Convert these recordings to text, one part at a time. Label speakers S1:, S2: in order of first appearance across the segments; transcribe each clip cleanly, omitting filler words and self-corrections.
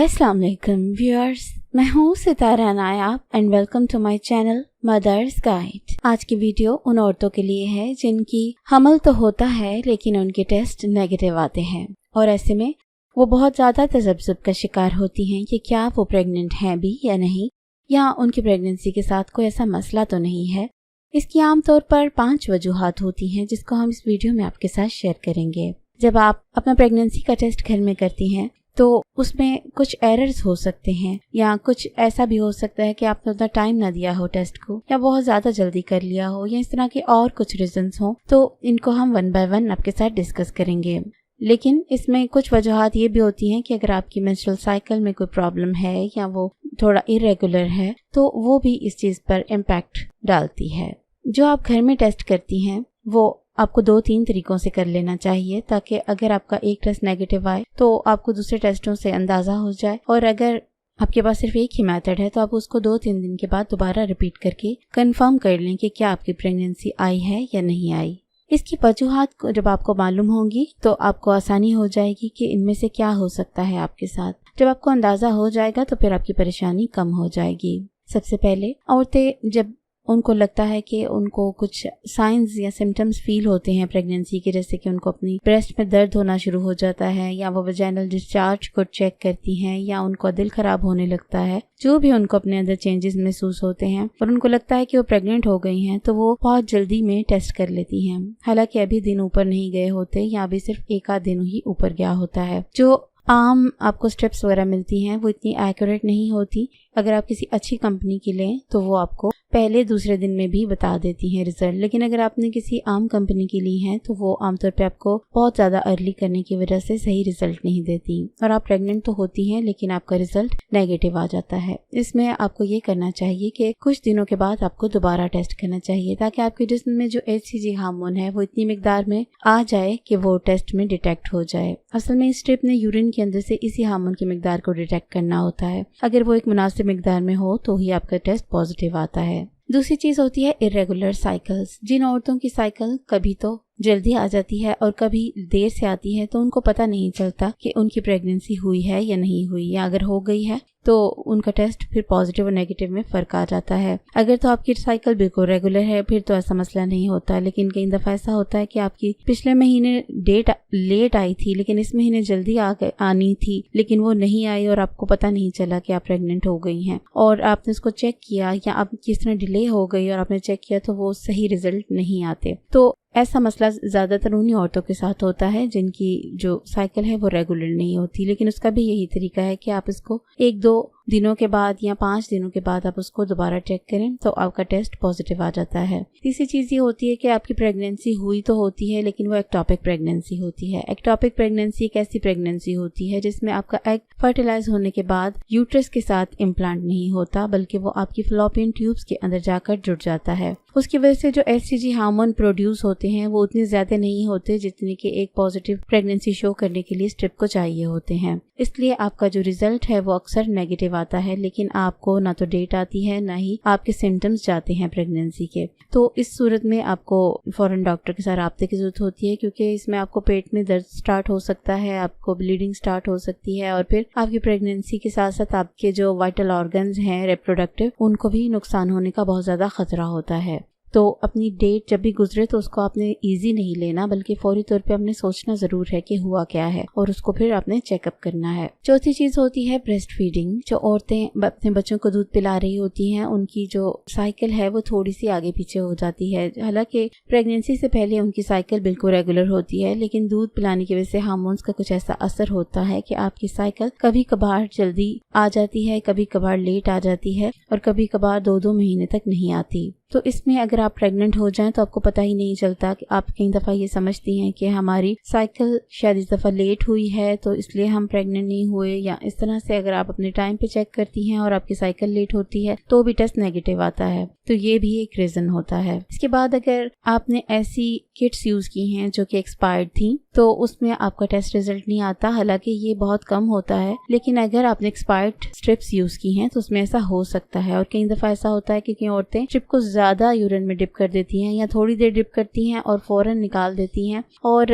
S1: अस्सलाम वालेकुम व्यूअर्स, मैं हूँ Sitara Nayab and welcome to my channel mother's guide. आज की वीडियो उन औरतों के लिए है जिनकी हमल तो होता है लेकिन उनके टेस्ट नेगेटिव आते हैं और ऐसे में वो बहुत ज़्यादा तजब्जुब का शिकार होती हैं कि क्या वो प्रेग्नेंट हैं भी या नहीं, या उनकी प्रेगनेंसी के साथ कोई ऐसा मसला तो नहीं है। इसकी आमतौर पर 5 वजूहात होती हैं जिसको हम इस वीडियो में आपके साथ शेयर करेंगे। जब आप अपना प्रेगनेंसी का टेस्ट घर में करती हैं तो उसमें कुछ एरर्स हो सकते हैं या कुछ ऐसा भी हो सकता है कि आपने उतना टाइम ना दिया हो टेस्ट को, या बहुत ज़्यादा जल्दी कर लिया हो, या इस तरह के और कुछ रीजंस हो। तो इनको हम 1 बाय 1 आपके साथ डिस्कस करेंगे। लेकिन इसमें कुछ वजूहात ये भी होती हैं कि अगर आपकी मेंस्ट्रुअल साइकिल में कोई प्रॉब्लम है या वो थोड़ा इरेगुलर है तो वो भी इस चीज़ पर इम्पैक्ट डालती है। जो आप घर में टेस्ट करती हैं वो आपको 2-3 तरीकों से कर लेना चाहिए, ताकि अगर आपका एक टेस्ट नेगेटिव आए तो आपको दूसरे टेस्टों से अंदाज़ा हो जाए, और अगर आपके पास सिर्फ एक ही मेथड है तो आप उसको 2-3 दिन के बाद दोबारा रिपीट करके कंफर्म कर लें कि क्या आपकी प्रेगनेंसी आई है या नहीं आई। इसकी वजूहात जब आपको मालूम होंगी तो आपको आसानी हो जाएगी कि इनमें से क्या हो सकता है आपके साथ। जब आपको अंदाज़ा हो जाएगा तो फिर आपकी परेशानी कम हो जाएगी। सबसे पहले औरतें जब उनको लगता है कि उनको कुछ साइंस या सिम्टम्स फील होते हैं प्रेगनेंसी के, जैसे कि उनको अपनी ब्रेस्ट में दर्द होना शुरू हो जाता है, या वो वजाइनल डिस्चार्ज को चेक करती हैं, या उनको दिल खराब होने लगता है, जो भी उनको अपने अंदर चेंजेस महसूस होते हैं और उनको लगता है कि वो प्रेग्नेंट हो गई हैं, तो वो बहुत जल्दी में टेस्ट कर लेती हैं। हालांकि अभी दिन ऊपर नहीं गए होते या अभी सिर्फ 1 आध दिन ही ऊपर गया होता है। जो आम आपको स्टेप्स वगैरह मिलती हैं वो इतनी एक्यूरेट नहीं होती। अगर आप किसी अच्छी कंपनी की लें तो वो आपको पहले दूसरे दिन में भी बता देती हैं रिजल्ट, लेकिन अगर आपने किसी आम कंपनी की ली है तो वो आमतौर पे आपको बहुत ज़्यादा अर्ली करने की वजह से सही रिजल्ट नहीं देती और आप प्रेग्नेंट तो होती हैं लेकिन आपका रिजल्ट नेगेटिव आ जाता है। इसमें आपको ये करना चाहिए कि कुछ दिनों के बाद आपको दोबारा टेस्ट करना चाहिए, ताकि आपके जिस्म में जो HCG हार्मोन है वो इतनी मिकदार में आ जाए कि वो टेस्ट में डिटेक्ट हो जाए। असल में इस स्ट्रिप ने यूरिन के अंदर से इसी हार्मोन की मिकदार को डिटेक्ट करना होता है। अगर वो एक मुनासिब मिकदार में हो तो ही आपका टेस्ट पॉजिटिव आता है। दूसरी चीज होती है इरेगुलर साइकिल्स। जिन औरतों की साइकिल कभी तो जल्दी आ जाती है और कभी देर से आती है, तो उनको पता नहीं चलता कि उनकी प्रेगनेंसी हुई है या नहीं हुई, या अगर हो गई है तो उनका टेस्ट फिर पॉजिटिव और नेगेटिव में फ़र्क आ जाता है। अगर तो आपकी साइकिल बिल्कुल रेगुलर है फिर तो ऐसा मसला नहीं होता, लेकिन कई दफ़ा ऐसा होता है कि आपकी पिछले महीने डेट लेट आई थी लेकिन इस महीने जल्दी आनी थी, लेकिन वो नहीं आई और आपको पता नहीं चला कि आप प्रेग्नेंट हो गई हैं, और आपने उसको चेक किया या आप किस तरह डिले हो गई और आपने चेक किया तो वो सही रिजल्ट नहीं आते। तो ऐसा मसला ज़्यादातर उन्हीं औरतों के साथ होता है जिनकी जो साइकिल है वो रेगुलर नहीं होती, लेकिन उसका भी यही तरीका है कि आप इसको 1-2 दिनों के बाद या 5 दिनों के बाद आप उसको दोबारा चेक करें तो आपका टेस्ट पॉजिटिव आ जाता है। तीसरी चीज़ ये होती है कि आपकी प्रेगनेंसी हुई तो होती है लेकिन वो एक्टोपिक प्रेगनेंसी होती है। एक्टोपिक प्रेगनेंसी एक ऐसी प्रेगनेंसी होती है जिसमें आपका एग फर्टिलाइज होने के बाद यूट्रस के साथ इम्प्लांट नहीं होता, बल्कि वो आपकी फैलोपियन ट्यूब्स के अंदर जाकर जुड़ जाता है। उसकी वजह से जो HCG हार्मोन प्रोड्यूस होते हैं वो उतने ज्यादा नहीं होते जितने कि एक पॉजिटिव प्रेगनेंसी शो करने के लिए स्ट्रिप को चाहिए होते हैं। इसलिए आपका जो रिजल्ट है वो अक्सर नेगेटिव आता है, लेकिन आपको ना तो डेट आती है ना ही आपके सिम्टम्स जाते हैं प्रेगनेंसी के। तो इस सूरत में आपको फौरन डॉक्टर के साथ राब्ते की जरूरत होती है, क्योंकि इसमें आपको पेट में दर्द स्टार्ट हो सकता है, आपको ब्लीडिंग स्टार्ट हो सकती है, और फिर आपकी प्रेगनेंसी के साथ साथ आपके जो वाइटल ऑर्गन्स हैं रिप्रोडक्टिव उनको भी नुकसान होने का बहुत ज़्यादा खतरा होता है। तो अपनी डेट जब भी गुजरे तो उसको आपने इजी नहीं लेना, बल्कि फौरी तौर पे आपने सोचना ज़रूर है कि हुआ क्या है और उसको फिर आपने चेकअप करना है। चौथी चीज़ होती है ब्रेस्ट फीडिंग। जो औरतें अपने बच्चों को दूध पिला रही होती हैं उनकी जो साइकिल है वो थोड़ी सी आगे पीछे हो जाती है। हालांकि प्रेगनेंसी से पहले उनकी साइकिल बिल्कुल रेगुलर होती है, लेकिन दूध पिलाने की वजह से हार्मोन्स का कुछ ऐसा असर होता है कि आपकी साइकिल कभी कभार जल्दी आ जाती है, कभी कभार लेट आ जाती है, और कभी कभार 2-2 महीने तक नहीं आती। तो इसमें अगर आप प्रेग्नेंट हो जाएं तो आपको पता ही नहीं चलता कि आप कई दफ़ा ये समझती हैं कि हमारी साइकिल शायद इस दफ़ा लेट हुई है तो इसलिए हम प्रेग्नेंट नहीं हुए, या इस तरह से अगर आप अपने टाइम पे चेक करती हैं और आपकी साइकिल लेट होती है तो भी टेस्ट नेगेटिव आता है। तो ये भी एक रीज़न होता है। इसके बाद अगर आपने ऐसी किट्स यूज़ की हैं जो कि एक्सपायर्ड थी तो उसमें आपका टेस्ट रिजल्ट नहीं आता, हालांकि ये बहुत कम होता है, लेकिन अगर आपने एक्सपायर्ड स्ट्रिप्स यूज़ की हैं तो उसमें ऐसा हो सकता है। और कई दफ़ा ऐसा होता है कि कई औरतें स्ट्रिप को ज़्यादा यूरिन में डिप कर देती हैं या थोड़ी देर डिप करती हैं और फ़ौरन निकाल देती हैं और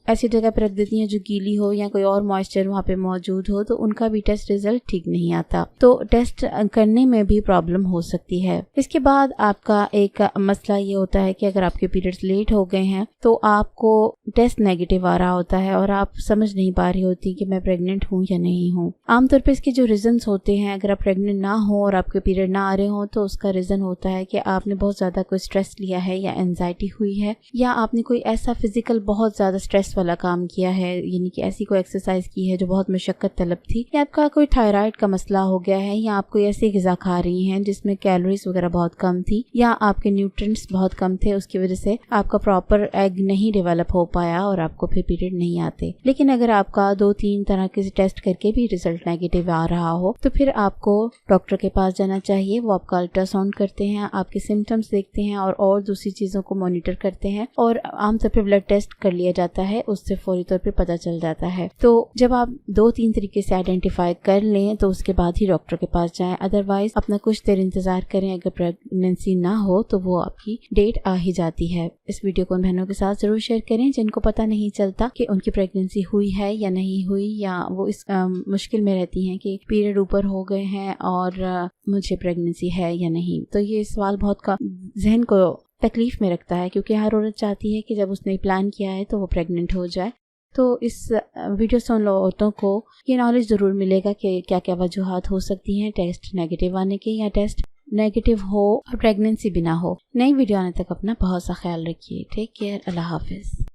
S1: ऐसी जगह पर रख देती हैं जो गीली हो या कोई और मॉइस्चर वहाँ पे मौजूद हो, तो उनका भी टेस्ट रिजल्ट ठीक नहीं आता, तो टेस्ट करने में भी प्रॉब्लम हो सकती है। इसके बाद आपका एक मसला ये होता है कि अगर आपके पीरियड्स लेट हो गए हैं तो आपको टेस्ट नेगेटिव आ रहा होता है और आप समझ नहीं पा रही होती कि मैं प्रेग्नेंट हूँ या नहीं हूँ। आमतौर पर इसके जो रीजंस होते हैं, अगर आप प्रेग्नेंट ना हो और आपके पीरियड ना आ रहे हो तो उसका रीज़न होता है कि आपने बहुत ज़्यादा कोई स्ट्रेस लिया है या एंजाइटी हुई है, या आपने कोई ऐसा फिजिकल बहुत ज़्यादा स्ट्रेस वाला काम किया है, यानी कि ऐसी कोई एक्सरसाइज की है जो बहुत मशक्क़त तलब थी, या आपका कोई थायराइड का मसला हो गया है, या आप कोई ऐसी ग़िज़ा खा रही हैं जिसमें कैलोरीज वगैरह बहुत कम थी, या आपके न्यूट्रिएंट्स बहुत कम थे, उसकी वजह से आपका प्रॉपर एग नहीं डेवलप हो पाया और आपको फिर पीरियड नहीं आते। लेकिन अगर आपका 2-3 तरह के टेस्ट करके भी रिजल्ट नेगेटिव आ रहा हो तो फिर आपको डॉक्टर के पास जाना चाहिए। वो आपका अल्ट्रासाउंड करते हैं, आपके सिम्टम्स देखते हैं और दूसरी चीज़ों को मॉनिटर करते हैं, और आमतौर पर ब्लड टेस्ट कर लिया जाता है, उससे फौरी तौर पर पता चल जाता है। तो जब आप 2-3 तरीके से आइडेंटिफाई कर लें तो उसके बाद ही डॉक्टर के पास जाएं, अदरवाइज अपना कुछ देर इंतजार करें। अगर प्रेगनेंसी ना हो तो वो आपकी डेट आ ही जाती है। इस वीडियो को उन बहनों के साथ जरूर शेयर करें जिनको पता नहीं चलता कि उनकी प्रेगनेंसी हुई है या नहीं हुई, या वो इस मुश्किल में रहती हैं कि पीरियड ऊपर हो गए हैं और मुझे प्रेगनेंसी है या नहीं। तो ये सवाल बहुत का जहन को तकलीफ में रखता है, क्योंकि हर औरत चाहती है कि जब उसने प्लान किया है तो वो प्रेग्नेंट हो जाए। तो इस वीडियो से उन औरतों को ये नॉलेज ज़रूर मिलेगा कि क्या क्या वजूहात हो सकती हैं टेस्ट नेगेटिव आने के, या टेस्ट नेगेटिव हो और प्रेगनेंसी भी ना हो। नई वीडियो आने तक अपना बहुत सा ख्याल रखिए। Take care. अल्लाह हाफिज़।